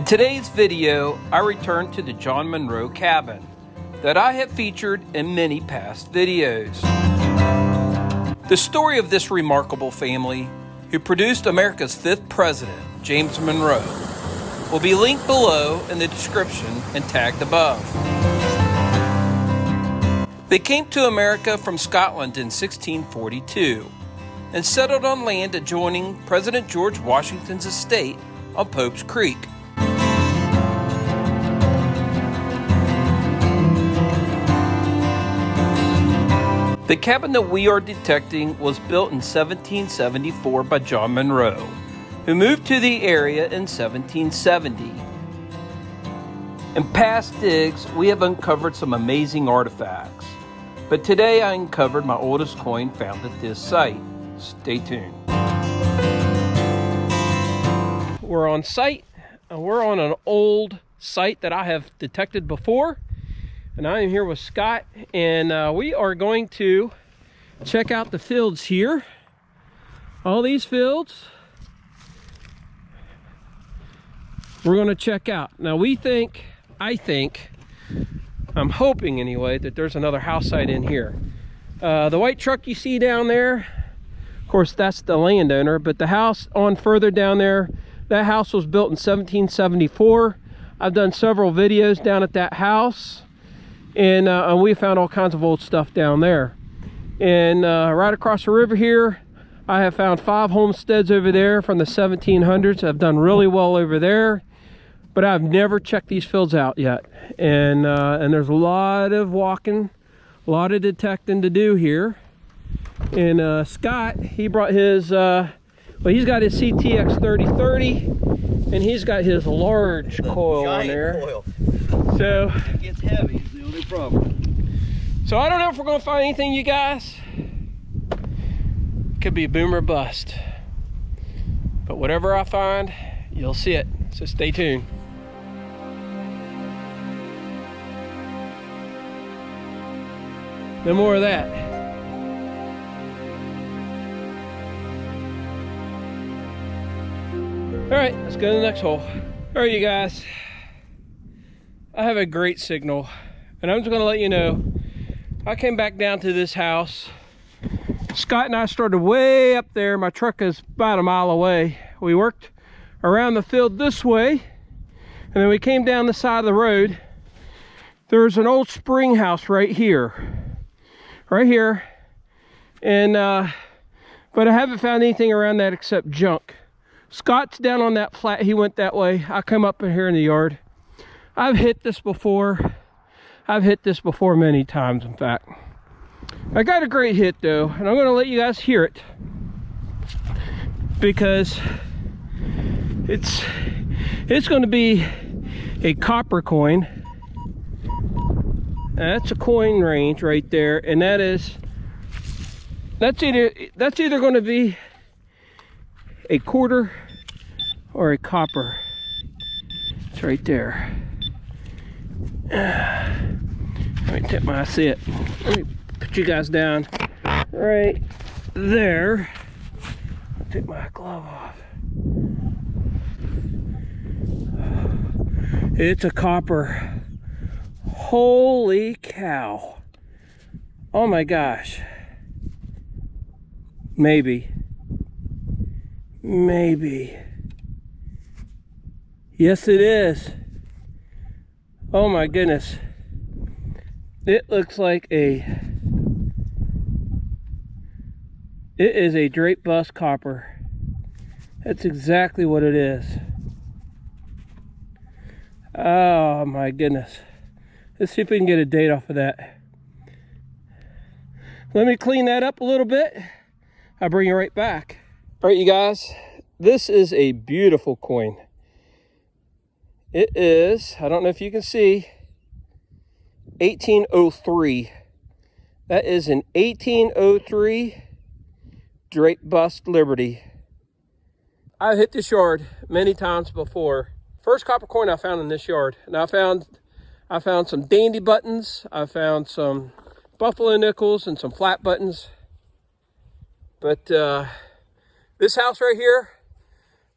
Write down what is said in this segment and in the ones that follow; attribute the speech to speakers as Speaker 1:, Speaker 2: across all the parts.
Speaker 1: In today's video, I return to the John Monroe cabin that I have featured in many past videos. The story of this remarkable family, who produced America's 5th president, James Monroe, will be linked below in the description and tagged above. They came to America from Scotland in 1642 and settled on land adjoining President George Washington's estate on Pope's Creek. The cabin that we are detecting was built in 1774 by John Monroe, who moved to the area in 1770. In past digs, we have uncovered some amazing artifacts, but today I uncovered my oldest coin found at this site. Stay tuned. We're on site, and we're on an old site that I have detected before. And I am here with Scott, and we are going to check out the fields here. All these fields we're going to check out. Now I'm hoping anyway, that there's another house site in here. The white truck you see down there, of course that's the landowner, but the house on further down there, that house was built in 1774. I've done several videos down at that house. And we found all kinds of old stuff down there. And right across the river here, I have found 5 homesteads over there from the 1700s. I've done really well over there, but I've never checked these fields out yet. And there's a lot of walking, a lot of detecting to do here. And Scott, he brought his, he's got his CTX 3030, and he's got his large coil on there. Coil. So
Speaker 2: it gets heavy is the only problem.
Speaker 1: So I don't know if we're gonna find anything, you guys. Could be a boom or bust. But whatever I find, you'll see it. So stay tuned. No more of that. All right, let's go to the next hole. All right, you guys. I have a great signal, and I'm just going to let you know, I came back down to this house. Scott and I started way up there. My truck is about a mile away. We worked around the field this way, and then we came down the side of the road. There's an old spring house right here, and but I haven't found anything around that except junk. Scott's down on that flat. He went that way. I come up in here in the yard. I've hit this before. I've hit this before many times, in fact. I got a great hit though, and I'm going to let you guys hear it because it's going to be a copper coin. That's a coin range right there, and that's either going to be a quarter or a copper. It's right there. Let me tip my, I see it. Let me put you guys down right there. I'll take my glove off. It's a copper. Holy cow. Oh my gosh. Maybe. Yes, it is. Oh my goodness. It looks like it is a drape bust copper. That's exactly what it is. Oh my goodness. Let's see if we can get a date off of that. Let me clean that up a little bit. I'll bring you right back. All right, you guys, this is a beautiful coin. It is, I don't know if you can see, 1803. That is an 1803 drape bust Liberty. I've hit this yard many times before. First copper coin I found in this yard. And I found some dandy buttons. I found some buffalo nickels and some flat buttons. But this house right here,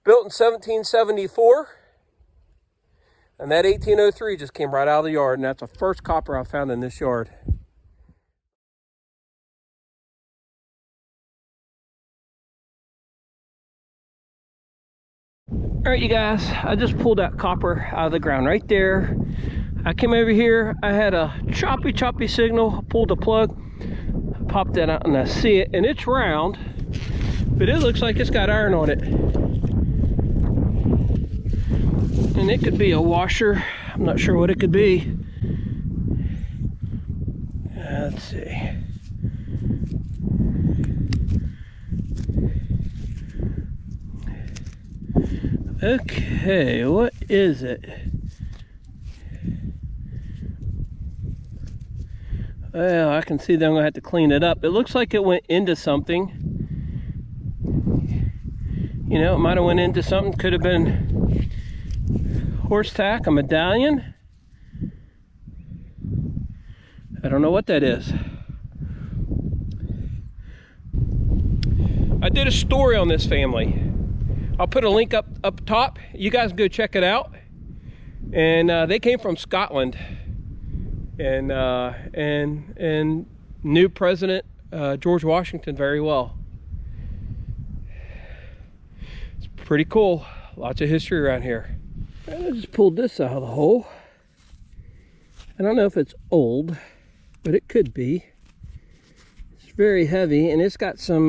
Speaker 1: built in 1774. And that 1803 just came right out of the yard, and that's the first copper I found in this yard. All right, you guys, I just pulled that copper out of the ground right there. I came over here, I had a choppy signal, pulled the plug, popped that out and I see it, and it's round, but it looks like it's got iron on it. And it could be a washer. I'm not sure what it could be. Let's see. Okay, what is it? Well, I can see that I'm gonna have to clean it up. It looks like it went into something. You know, it might have went into something. Could have been horse tack, a medallion. I don't know what that is. I did a story on this family. I'll put a link up top. You guys can go check it out. And they came from Scotland, and knew President George Washington very well. It's pretty cool. Lots of history around here. I just pulled this out of the hole. I don't know if it's old, but it could be. It's very heavy, and it's got some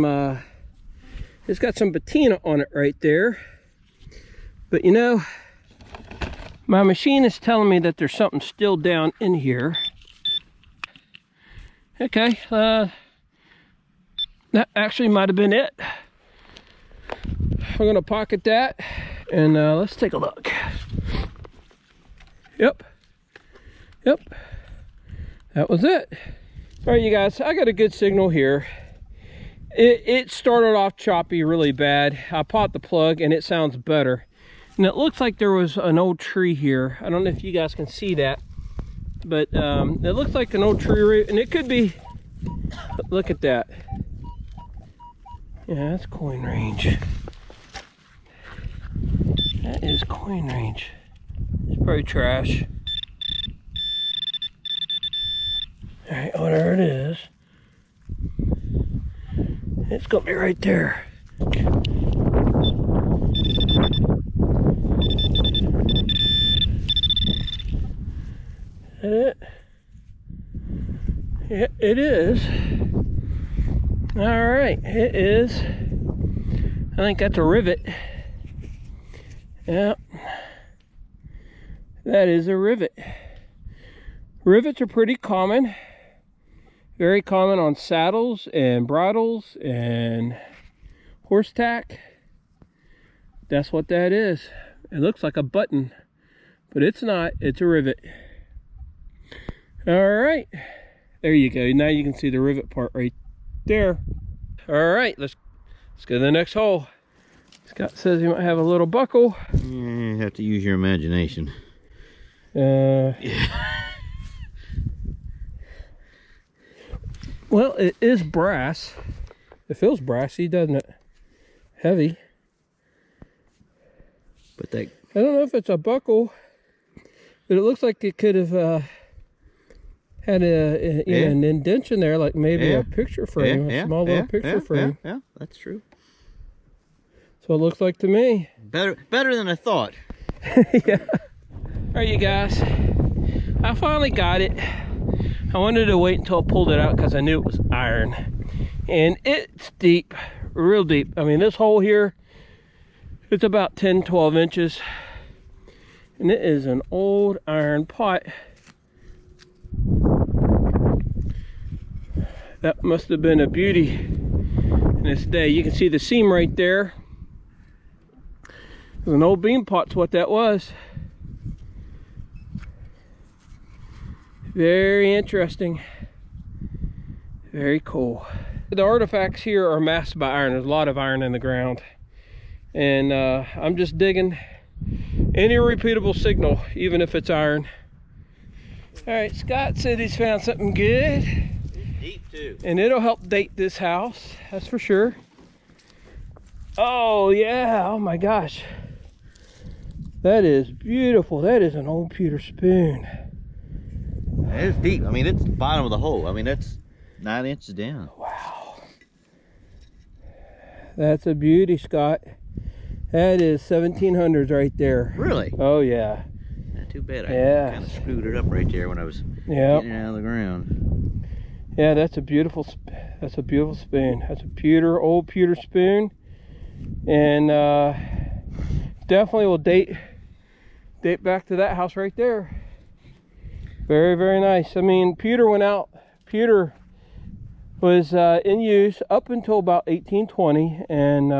Speaker 1: patina on it right there. But you know, my machine is telling me that there's something still down in here. Okay, that actually might have been it. I'm gonna pocket that, and let's take a look. Yep, that was it. All right, you guys, I got a good signal here. It started off choppy really bad. I popped the plug and it sounds better. And it looks like there was an old tree here. I don't know if you guys can see that, but it looks like an old tree, and it could be, look at that. Yeah, that's coin range. That is coin range. It's probably trash. All right, whatever it is. It's gonna be right there. Is that it? Yeah, it is. All right, it is. I think that's a rivet. Yeah, that is a rivet. Rivets are pretty common. Very common on saddles and bridles and horse tack. That's what that is. It looks like a button, but it's not. It's a rivet. All right, there you go. Now you can see the rivet part right there. All right, let's go to the next hole. Scott says he might have a little buckle.
Speaker 2: You have to use your imagination.
Speaker 1: Well, it is brass. It feels brassy, doesn't it? Heavy.
Speaker 2: But that,
Speaker 1: I don't know if it's a buckle, but it looks like it could have had an indentation there, like maybe a picture frame, a small little picture frame.
Speaker 2: Yeah, that's true.
Speaker 1: So it looks like to me.
Speaker 2: Better than I thought.
Speaker 1: Yeah. All right, you guys. I finally got it. I wanted to wait until I pulled it out because I knew it was iron. And it's deep, real deep. I mean, this hole here, it's about 10, 12 inches. And it is an old iron pot. That must have been a beauty in its day. You can see the seam right there. It was an old bean pot's what that was. Very interesting. Very cool. The artifacts here are masked by iron. There's a lot of iron in the ground. And I'm just digging any repeatable signal, even if it's iron. All right, Scott said he's found something good.
Speaker 2: It's deep too.
Speaker 1: And it'll help date this house, that's for sure. Oh yeah, oh my gosh. That is beautiful. That is an old pewter spoon.
Speaker 2: It's deep. I mean, it's the bottom of the hole. I mean, that's 9 inches down.
Speaker 1: Wow. That's a beauty, Scott. That is 1700s right there.
Speaker 2: Really?
Speaker 1: Oh, yeah.
Speaker 2: Not too bad.
Speaker 1: Yeah.
Speaker 2: I kind of screwed it up right there when I was
Speaker 1: Yep.
Speaker 2: getting it out of the ground.
Speaker 1: Yeah, that's a beautiful spoon. That's a old pewter spoon. And definitely will date back to that house right there. Very, very nice. I mean, pewter was in use up until about 1820, and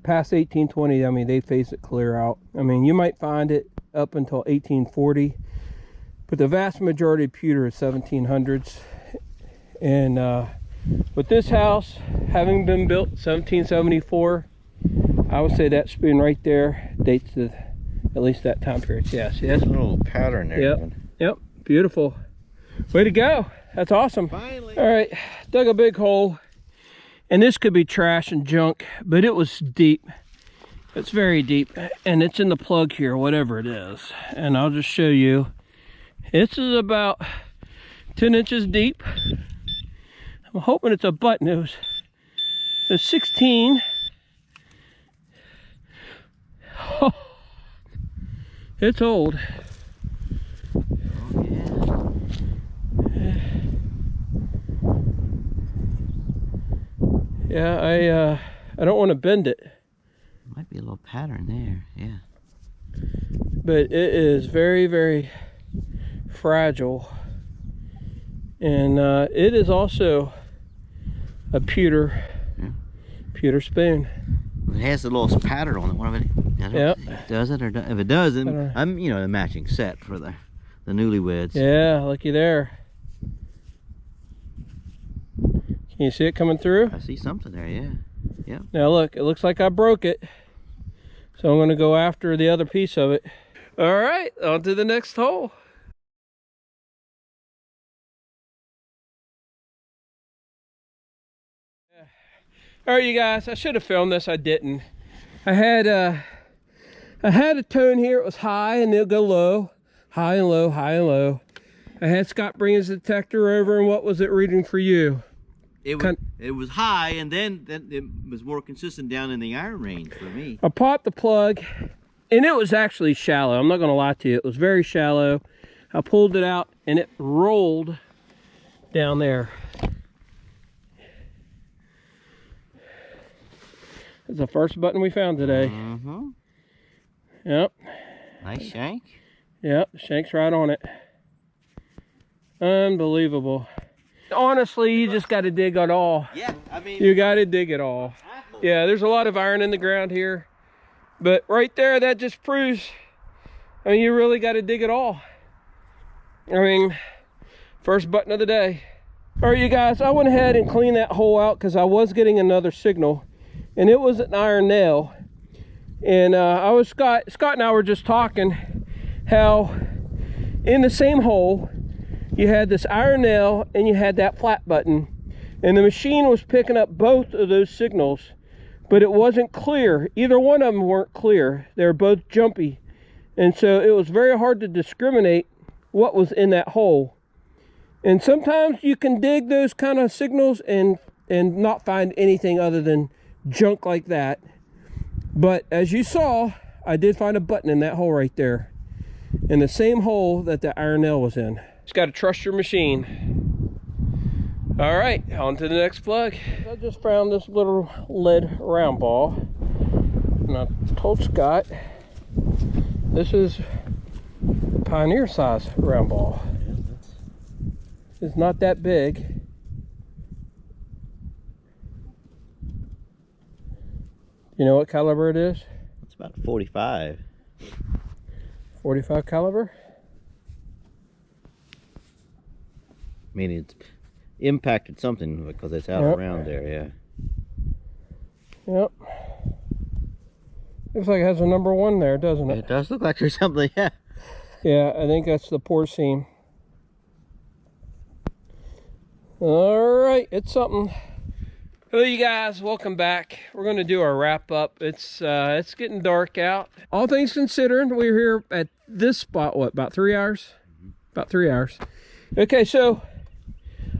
Speaker 1: past 1820, I mean, they phased it clear out. I mean, you might find it up until 1840, but the vast majority of pewter is 1700s. And with this house having been built 1774, I would say that spoon right there dates to at least that time period. Yeah, see, that's
Speaker 2: a little pattern there.
Speaker 1: Yep, yep, beautiful. Way to go. That's awesome.
Speaker 2: Finally.
Speaker 1: All right, dug a big hole. And this could be trash and junk, but it was deep. It's very deep, and it's in the plug here, whatever it is. And I'll just show you. This is about 10 inches deep. I'm hoping it's a button. It was 16. Oh, it's old.
Speaker 2: Oh,
Speaker 1: yeah. I don't want to bend it.
Speaker 2: Might be a little pattern there, yeah.
Speaker 1: But it is very, very fragile. And it is also a pewter spoon.
Speaker 2: It has a little pattern on it. What if it?
Speaker 1: Yep.
Speaker 2: Does it or if it does, then I'm the matching set for the newlyweds.
Speaker 1: Yeah, looky there. Can you see it coming through?
Speaker 2: I see something there. Yeah. Yep.
Speaker 1: Now look, it looks like I broke it, so I'm going to go after the other piece of it. All right, on to the next hole. All right, you guys, I should have filmed this. I didn't. I had a tone here. It was high, and it'll go low, high and low, high and low. I had Scott bring his detector over, and what was it reading for you?
Speaker 2: It was high, and then it was more consistent down in the iron range for me.
Speaker 1: I popped the plug, and it was actually shallow. I'm not going to lie to you. It was very shallow. I pulled it out, and it rolled down there. It's the first button we found today.
Speaker 2: Mm-hmm.
Speaker 1: Yep.
Speaker 2: Nice shank.
Speaker 1: Yep, the shank's right on it. Unbelievable. Honestly, you just got to dig it all.
Speaker 2: Yeah, I mean,
Speaker 1: you got to dig it all. Yeah, there's a lot of iron in the ground here, but right there, that just proves, I mean, you really got to dig it all. I mean, first button of the day. All right, you guys, I went ahead and cleaned that hole out because I was getting another signal, and it was an iron nail. And Scott and I were just talking how in the same hole, you had this iron nail and you had that flat button, and the machine was picking up both of those signals, but it wasn't clear. Either one of them weren't clear. They were both jumpy, and so it was very hard to discriminate what was in that hole. And sometimes you can dig those kind of signals and not find anything other than junk like that. But as you saw, I did find a button in that hole right there, in the same hole that the iron nail was in. Just got to trust your machine. All right, on to the next plug. I just found this little lead round ball, and I told Scott this is a Pioneer size round ball. It's not that big. You know what caliber it is?
Speaker 2: It's about 45.
Speaker 1: 45 caliber?
Speaker 2: I mean, it's impacted something because it's out around there, yeah.
Speaker 1: Yep. Looks like it has a number 1 there, doesn't it?
Speaker 2: It does look like there's something, yeah.
Speaker 1: Yeah, I think that's the pour seam. All right, it's something. Hello you guys, welcome back. We're going to do our wrap up. It's getting dark out. All things considered, we're here at this spot, what, about 3 hours? About 3 hours. Okay, so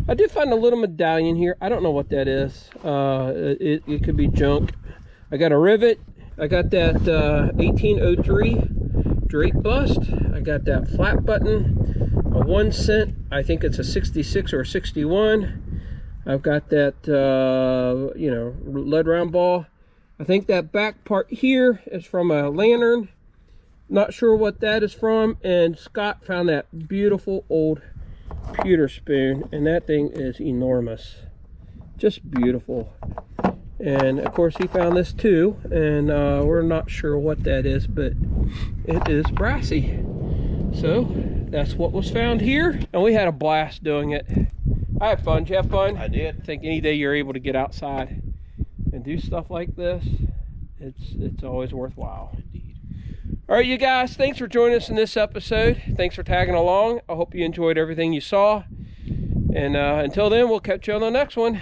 Speaker 1: I did find a little medallion here. I don't know what that is. It could be junk. I got a rivet. I got that 1803 Drake bust. I got that flat button, a 1 cent. I think it's a 66 or a 61. I've got that, you know, lead round ball. I think that back part here is from a lantern. Not sure what that is from. And Scott found that beautiful old pewter spoon, and that thing is enormous. Just beautiful. And of course he found this too, and we're not sure what that is, but it is brassy. So that's what was found here, and we had a blast doing it. I had fun. Did you have fun?
Speaker 2: I did.
Speaker 1: I think any day you're able to get outside and do stuff like this, it's always worthwhile.
Speaker 2: Indeed.
Speaker 1: All right, you guys, thanks for joining us in this episode. Thanks for tagging along. I hope you enjoyed everything you saw. And until then, we'll catch you on the next one.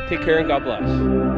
Speaker 1: Take care and God bless.